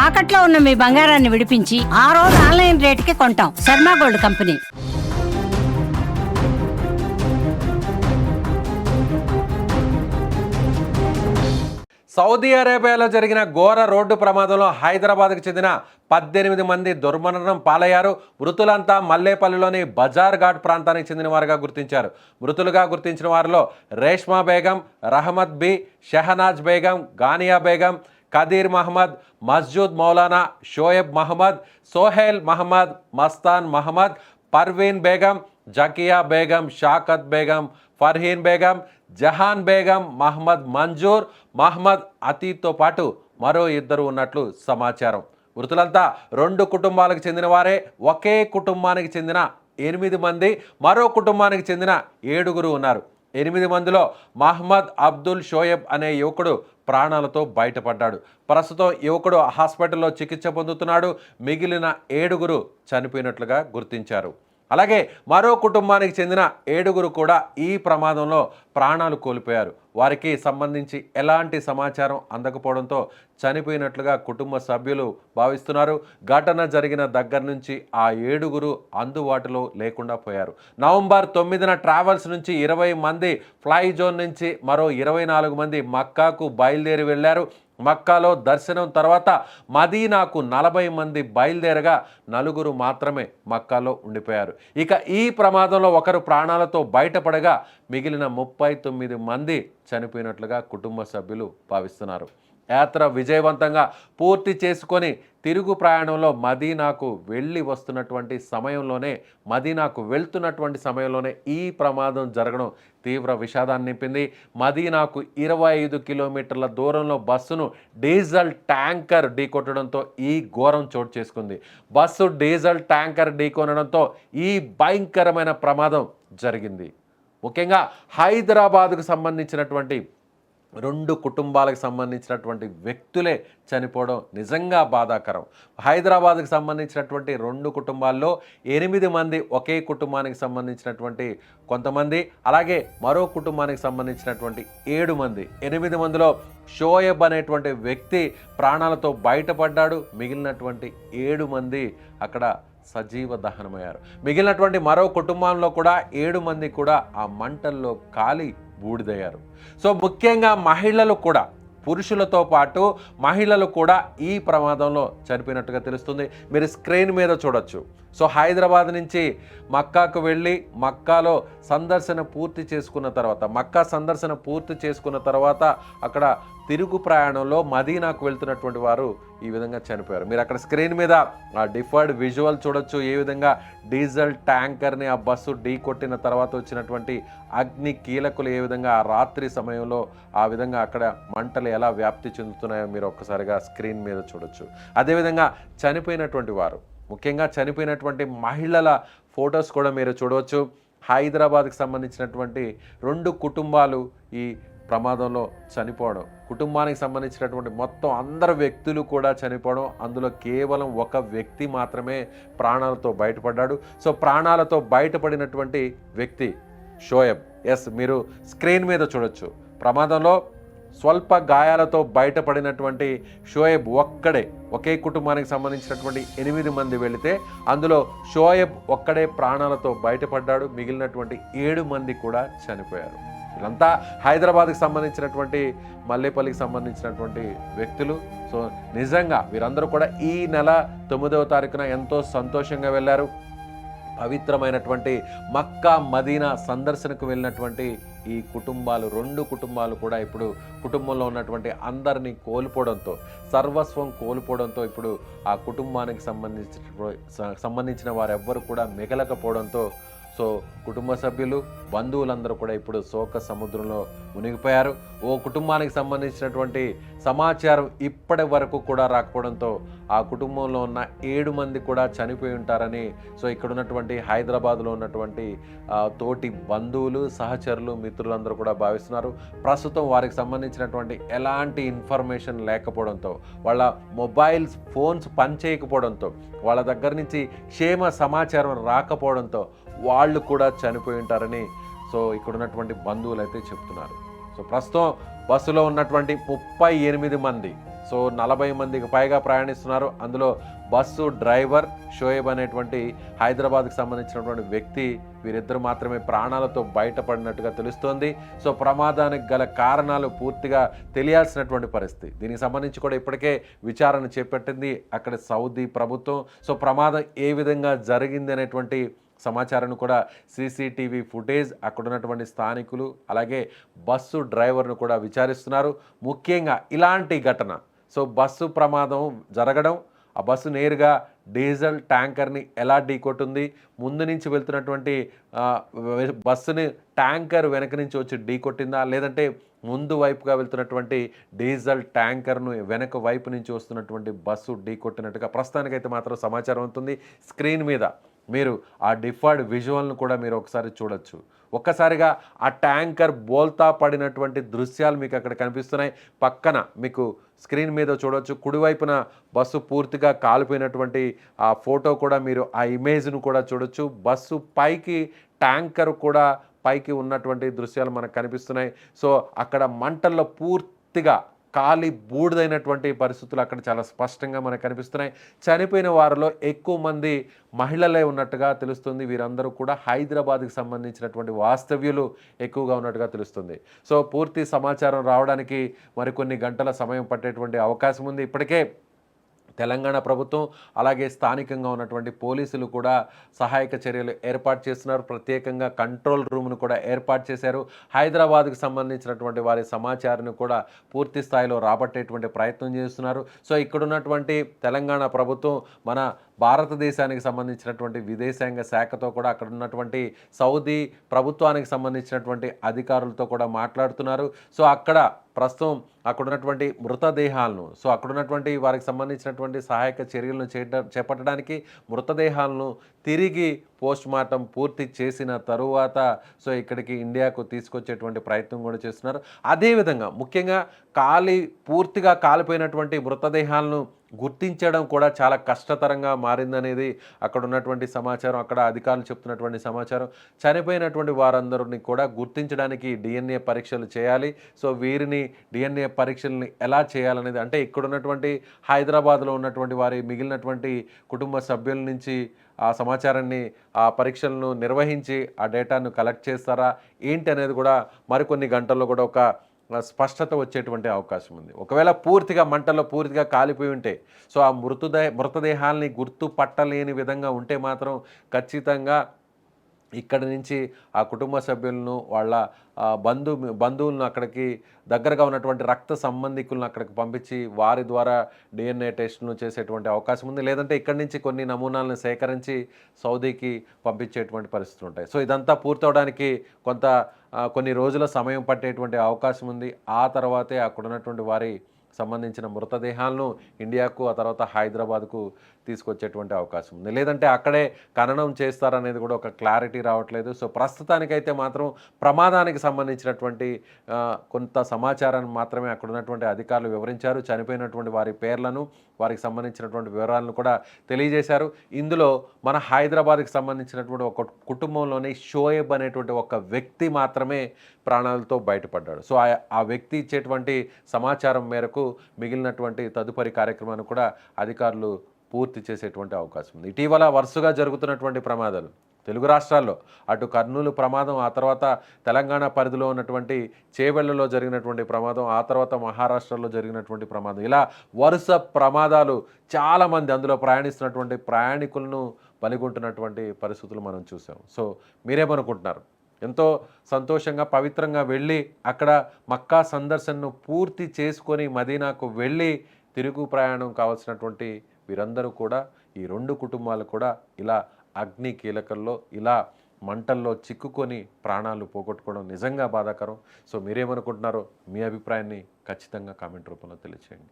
తాకట్లో ఉన్న మీ బంగారాన్ని విడిపించి ఆ రోజు ఆన్లైన్ రేటుకి కొంటాం. Sharma gold company. సౌదీ అరేబియాలో జరిగిన ఘోర రోడ్డు ప్రమాదంలో హైదరాబాద్కు చెందిన 18 మంది దుర్మరణం పాలయ్యారు. మృతులంతా మల్లేపల్లిలోని బజార్ ఘాట్ ప్రాంతానికి చెందిన వారుగా గుర్తించారు. మృతులుగా గుర్తించిన వారిలో రేష్మా బేగం, రహమత్ బి, షెహనాజ్ బేగం, గానియా బేగం, కదీర్ మహమ్మద్, మస్జూద్ మౌలానా, షోయబ్ మహమ్మద్, సోహెల్ మహమ్మద్, మస్తాన్ మహమ్మద్, పర్వీన్ బేగం, జకియా బేగం, షాకత్ బేగం, ఫర్హీన్ బేగం, జహాన్ బేగం, మహమ్మద్ మంజూర్, మహమ్మద్ అతీత్తో పాటు మరో 2 ఉన్నట్లు సమాచారం. మృతులంతా 2 కుటుంబాలకు చెందిన వారే. ఒకే కుటుంబానికి చెందిన 8 మంది, మరో కుటుంబానికి చెందిన 7 ఉన్నారు. 8 మందిలో మహమ్మద్ అబ్దుల్ షోయబ్ అనే యువకుడు ప్రాణాలతో బయటపడ్డాడు. ప్రస్తుతం యువకుడు హాస్పిటల్లో చికిత్స పొందుతున్నాడు. మిగిలిన 7 చనిపోయినట్లుగా గుర్తించారు. అలాగే మరో కుటుంబానికి చెందిన 7 కూడా ఈ ప్రమాదంలో ప్రాణాలు కోల్పోయారు. వారికి సంబంధించి ఎలాంటి సమాచారం అందకపోవడంతో చనిపోయినట్లుగా కుటుంబ సభ్యులు భావిస్తున్నారు. ఘటన జరిగిన దగ్గర నుంచి ఆ 7 అందుబాటులో లేకుండా పోయారు. నవంబర్ 9న ట్రావెల్స్ నుంచి 20 మంది, ఫ్లై జోన్ నుంచి మరో 24 మంది మక్కాకు బయలుదేరి వెళ్లారు. మక్కాలో దర్శనం తర్వాత మదీనాకు 40 మంది బయలుదేరగా 4 మాత్రమే మక్కాలో ఉండిపోయారు. ఇక ఈ ప్రమాదంలో ఒకరు ప్రాణాలతో బయటపడగా మిగిలిన 39 మంది చనిపోయినట్లుగా కుటుంబ సభ్యులు భావిస్తున్నారు. యాత్ర విజయవంతంగా పూర్తి చేసుకొని తిరుగు ప్రయాణంలో మదీనాకు వెళ్తున్నటువంటి సమయంలోనే ఈ ప్రమాదం జరగడం తీవ్ర విషాదాన్ని నింపింది. మదీనాకు 25 కిలోమీటర్ల దూరంలో బస్సును డీజిల్ ట్యాంకర్ ఢీకొట్టడంతో ఈ ఘోరం చోటు చేసుకుంది. బస్సు డీజిల్ ట్యాంకర్ ఢీకొనడంతో ఈ భయంకరమైన ప్రమాదం జరిగింది. ముఖ్యంగా హైదరాబాద్కు సంబంధించినటువంటి 2 కుటుంబాలకు సంబంధించినటువంటి వ్యక్తులే చనిపోవడం నిజంగా బాధాకరం. హైదరాబాద్కు సంబంధించినటువంటి 2 కుటుంబాల్లో 8 మంది ఒకే కుటుంబానికి సంబంధించినటువంటి కొంతమంది, అలాగే మరో కుటుంబానికి సంబంధించినటువంటి 7 మంది. 8 మందిలో షోయబ్ అనేటువంటి వ్యక్తి ప్రాణాలతో బయటపడ్డాడు. మిగిలినటువంటి 7 మంది అక్కడ సజీవ దహనమయ్యారు. మిగిలినటువంటి మరో కుటుంబంలో కూడా 7 మంది కూడా ఆ మంటల్లో కాలి బూడిదయ్యారు. సో ముఖ్యంగా మహిళలు కూడా, పురుషులతో పాటు మహిళలు కూడా ఈ ప్రమాదంలో చనిపోయినట్టుగా తెలుస్తుంది. మీరు స్క్రీన్ మీద చూడొచ్చు. సో హైదరాబాద్ నుంచి మక్కాకు వెళ్ళి మక్కా సందర్శన పూర్తి చేసుకున్న తర్వాత అక్కడ తిరుగు ప్రయాణంలో మదీనాకు వెళ్తున్నటువంటి వారు ఈ విధంగా చనిపోయారు. మీరు అక్కడ స్క్రీన్ మీద ఆ డిఫర్డ్ విజువల్ చూడొచ్చు. ఏ విధంగా డీజిల్ ట్యాంకర్ని ఆ బస్సు ఢీ కొట్టిన తర్వాత వచ్చినటువంటి అగ్ని కీలకులు ఏ విధంగా ఆ రాత్రి సమయంలో ఆ విధంగా అక్కడ మంటలు ఎలా వ్యాప్తి చెందుతున్నాయో మీరు ఒక్కసారిగా స్క్రీన్ మీద చూడొచ్చు. అదేవిధంగా చనిపోయినటువంటి వారు, ముఖ్యంగా చనిపోయినటువంటి మహిళల ఫొటోస్ కూడా మీరు చూడవచ్చు. హైదరాబాద్కి సంబంధించినటువంటి 2 కుటుంబాలు ఈ ప్రమాదంలో చనిపోవడం, కుటుంబానికి సంబంధించినటువంటి మొత్తం అందరు వ్యక్తులు కూడా చనిపోవడం, అందులో కేవలం ఒక వ్యక్తి మాత్రమే ప్రాణాలతో బయటపడ్డాడు. సో ప్రాణాలతో బయటపడినటువంటి వ్యక్తి షోయబ్. మీరు స్క్రీన్ మీద చూడొచ్చు. ప్రమాదంలో స్వల్ప గాయాలతో బయటపడినటువంటి షోయబ్ ఒకే కుటుంబానికి సంబంధించినటువంటి 8 మంది వెళితే అందులో షోయబ్ ఒక్కడే ప్రాణాలతో బయటపడ్డాడు. మిగిలినటువంటి 7 మంది కూడా చనిపోయారు. వీళ్ళంతా హైదరాబాద్కి సంబంధించినటువంటి మల్లేపల్లికి సంబంధించినటువంటి వ్యక్తులు. సో నిజంగా వీరందరూ కూడా ఈ నెల 9వ తారీఖున ఎంతో సంతోషంగా వెళ్ళారు. పవిత్రమైనటువంటి మక్కా మదీనా సందర్శనకు వెళ్ళినటువంటి ఈ కుటుంబాలు, 2 కుటుంబాలు కూడా ఇప్పుడు కుటుంబంలో ఉన్నటువంటి అందరినీ కోల్పోవడంతో, సర్వస్వం కోల్పోవడంతో ఇప్పుడు ఆ కుటుంబానికి సంబంధించిన వారెవ్వరు కూడా మిగలకపోవడంతో సో కుటుంబ సభ్యులు, బంధువులందరూ కూడా ఇప్పుడు శోక సముద్రంలో మునిగిపోయారు. ఓ కుటుంబానికి సంబంధించినటువంటి సమాచారం ఇప్పటి వరకు కూడా రాకపోవడంతో ఆ కుటుంబంలో ఉన్న 7 మంది కూడా చనిపోయి ఉంటారని సో ఇక్కడ ఉన్నటువంటి హైదరాబాద్లో ఉన్నటువంటి తోటి బంధువులు, సహచరులు, మిత్రులందరూ కూడా భావిస్తున్నారు. ప్రస్తుతం వారికి సంబంధించినటువంటి ఎలాంటి ఇన్ఫర్మేషన్ లేకపోవడంతో, వాళ్ళ మొబైల్స్ ఫోన్స్ పనిచేయకపోవడంతో, వాళ్ళ దగ్గర నుంచి క్షేమ సమాచారం రాకపోవడంతో వాళ్ళు కూడా చనిపోయి ఉంటారని సో ఇక్కడ ఉన్నటువంటి బంధువులు అయితే చెప్తున్నారు. సో ప్రస్తుతం బస్సులో ఉన్నటువంటి 38 మంది, సో 40 మందికి పైగా ప్రయాణిస్తున్నారు. అందులో బస్సు డ్రైవర్ షోయబ్ అనేటువంటి హైదరాబాద్కి సంబంధించినటువంటి వ్యక్తి, వీరిద్దరు మాత్రమే ప్రాణాలతో బయటపడినట్టుగా తెలుస్తోంది. సో ప్రమాదానికి గల కారణాలు పూర్తిగా తెలియాల్సినటువంటి పరిస్థితి. దీనికి సంబంధించి కూడా ఇప్పటికే విచారణ చేపట్టింది అక్కడ సౌదీ ప్రభుత్వం. సో ప్రమాదం ఏ విధంగా జరిగింది అనేటువంటి సమాచారాన్ని కూడా సీసీటీవీ ఫుటేజ్, అక్కడ ఉన్నటువంటి స్థానికులు, అలాగే బస్సు డ్రైవర్ను కూడా విచారిస్తున్నారు. ముఖ్యంగా ఇలాంటి ఘటన, సో బస్సు ప్రమాదం జరగడం, ఆ బస్సు నేరుగా డీజిల్ ట్యాంకర్ని ఎలా ఢీకొట్టింది, ముందు నుంచి వెళ్తున్నటువంటి బస్సుని ట్యాంకర్ వెనక నుంచి వచ్చి ఢీకొట్టిందా, లేదంటే ముందు వైపుగా వెళ్తున్నటువంటి డీజిల్ ట్యాంకర్ను వెనక వైపు నుంచి వస్తున్నటువంటి బస్సు ఢీకొట్టినట్టుగా ప్రస్తుతానికైతే మాత్రం సమాచారం అవుతుంది. స్క్రీన్ మీద మీరు ఆ డిఫర్డ్ విజువల్ను కూడా మీరు ఒకసారి చూడొచ్చు. ఒక్కసారిగా ఆ ట్యాంకర్ బోల్తా పడినటువంటి దృశ్యాలు మీకు అక్కడ కనిపిస్తున్నాయి. పక్కన మీకు స్క్రీన్ మీద చూడొచ్చు, కుడివైపున బస్సు పూర్తిగా కాలిపోయినటువంటి ఆ ఫోటో కూడా మీరు ఆ ఇమేజ్ను కూడా చూడొచ్చు. బస్సు పైకి ట్యాంకర్ కూడా పైకి ఉన్నటువంటి దృశ్యాలు మనకు కనిపిస్తున్నాయి. సో అక్కడ మంటల్లో పూర్తిగా కాలి బూడిదైనటువంటి పరిస్థితులు అక్కడ చాలా స్పష్టంగా మనకు కనిపిస్తున్నాయి. చనిపోయిన వారిలో ఎక్కువ మంది మహిళలే ఉన్నట్టుగా తెలుస్తుంది. వీరందరూ కూడా హైదరాబాద్కి సంబంధించినటువంటి వాస్తవ్యులు ఎక్కువగా ఉన్నట్టుగా తెలుస్తుంది. సో పూర్తి సమాచారం రావడానికి మరికొన్ని గంటల సమయం పట్టేటువంటి అవకాశం ఉంది. ఇప్పటికే తెలంగాణ ప్రభుత్వం అలాగే స్థానికంగా ఉన్నటువంటి పోలీసులు కూడా సహాయక చర్యలు ఏర్పాటు చేస్తున్నారు. ప్రత్యేకంగా కంట్రోల్ రూమ్ను కూడా ఏర్పాటు చేశారు. హైదరాబాద్కు సంబంధించినటువంటి వారి సమాచారాన్ని కూడా పూర్తి స్థాయిలో రాబట్టేటువంటి ప్రయత్నం చేస్తున్నారు. సో ఇక్కడున్నటువంటి తెలంగాణ ప్రభుత్వం మన భారతదేశానికి సంబంధించినటువంటి విదేశాంగ శాఖతో కూడా అక్కడ ఉన్నటువంటి సౌదీ ప్రభుత్వానికి సంబంధించినటువంటి అధికారులతో కూడా మాట్లాడుతున్నారు. సో అక్కడ ప్రస్తుతం అక్కడ ఉన్నటువంటి మృతదేహాలను, సో అక్కడ ఉన్నటువంటి వారికి సంబంధించినటువంటి సహాయక చర్యలను చేపట్టడానికి మృతదేహాలను తిరిగి పోస్ట్ మార్టం పూర్తి చేసిన తరువాత సో ఇక్కడికి ఇండియాకు తీసుకొచ్చేటువంటి ప్రయత్నం కూడా చేస్తున్నారు. అదేవిధంగా ముఖ్యంగా పూర్తిగా కాలిపోయినటువంటి మృతదేహాలను గుర్తించడం కూడా చాలా కష్టతరంగా మారిందనేది అక్కడ ఉన్నటువంటి సమాచారం, అక్కడ అధికారులు చెప్తున్నటువంటి సమాచారం. చనిపోయినటువంటి వారందరినీ కూడా గుర్తించడానికి డిఎన్ఏ పరీక్షలు చేయాలి. సో వీరిని డిఎన్ఏ పరీక్షల్ని ఎలా చేయాలనేది, అంటే ఇక్కడ ఉన్నటువంటి హైదరాబాద్లో ఉన్నటువంటి వారి మిగిలినటువంటి కుటుంబ సభ్యుల నుంచి ఆ సమాచారాన్ని, ఆ పరీక్షలను నిర్వహించి ఆ డేటాను కలెక్ట్ చేస్తారా ఏంటి అనేది కూడా మరికొన్ని గంటల్లో కూడా ఒక స్పష్టత వచ్చేటువంటి అవకాశం ఉంది. ఒకవేళ పూర్తిగా మంటల్లో పూర్తిగా కాలిపోయి ఉంటే, సో ఆ మృతదేహాల్ని గుర్తుపట్టలేని విధంగా ఉంటే మాత్రం ఖచ్చితంగా ఇక్కడి నుంచి ఆ కుటుంబ సభ్యులను, వాళ్ళ బంధువులను అక్కడికి దగ్గరగా ఉన్నటువంటి రక్త సంబంధికులను అక్కడికి పంపించి వారి ద్వారా డిఎన్ఏ టెస్టులను చేసేటువంటి అవకాశం ఉంది. లేదంటే ఇక్కడి నుంచి కొన్ని నమూనాలను సేకరించి సౌదీకి పంపించేటువంటి పరిస్థితులు ఉంటాయి. సో ఇదంతా పూర్తవడానికి కొన్ని రోజుల సమయం పట్టేటువంటి అవకాశం ఉంది. ఆ తర్వాతే అక్కడ ఉన్నటువంటి వారి సంబంధించిన మృతదేహాలను ఇండియాకు, ఆ తర్వాత హైదరాబాద్కు తీసుకొచ్చేటువంటి అవకాశం ఉంది. లేదంటే అక్కడే ఖననం చేస్తారనేది కూడా ఒక క్లారిటీ రావట్లేదు. సో ప్రస్తుతానికైతే మాత్రం ప్రమాదానికి సంబంధించినటువంటి కొంత సమాచారాన్ని మాత్రమే అక్కడ ఉన్నటువంటి అధికారులు వివరించారు. చనిపోయినటువంటి వారి పేర్లను, వారికి సంబంధించినటువంటి వివరాలను కూడా తెలియజేశారు. ఇందులో మన హైదరాబాద్కి సంబంధించినటువంటి ఒక కుటుంబంలోని షోయబ్ అనేటువంటి ఒక వ్యక్తి మాత్రమే ప్రాణాలతో బయటపడ్డాడు. సో ఆ వ్యక్తి ఇచ్చేటువంటి సమాచారం మేరకు మిగిలినటువంటి తదుపరి కార్యక్రమాన్ని కూడా అధికారులు పూర్తి చేసేటువంటి అవకాశం ఉంది. ఇటీవల వరుసగా జరుగుతున్నటువంటి ప్రమాదాలు తెలుగు రాష్ట్రాల్లో, అటు కర్నూలు ప్రమాదం, ఆ తర్వాత తెలంగాణ పరిధిలో ఉన్నటువంటి చేవెళ్లలో జరిగినటువంటి ప్రమాదం, ఆ తర్వాత మహారాష్ట్రలో జరిగినటువంటి ప్రమాదం, ఇలా వరుస ప్రమాదాలు చాలామంది అందులో ప్రయాణిస్తున్నటువంటి ప్రయాణికులను బలిగొంటున్నటువంటి పరిస్థితులు మనం చూసాం. సో మీరేమనుకుంటున్నారు? ఎంతో సంతోషంగా పవిత్రంగా వెళ్ళి అక్కడ మక్కా సందర్శనను పూర్తి చేసుకొని మదీనాకు వెళ్ళి తిరుగు ప్రయాణం కావాల్సినటువంటి వీరందరూ కూడా, ఈ రెండు కుటుంబాలు కూడా ఇలా అగ్ని కీలకల్లో, ఇలా మంటల్లో చిక్కుకొని ప్రాణాలు పోగొట్టుకోవడం నిజంగా బాధాకరం. సో మీరేమనుకుంటున్నారో మీ అభిప్రాయాన్ని ఖచ్చితంగా కామెంట్ రూపంలో తెలియచేయండి.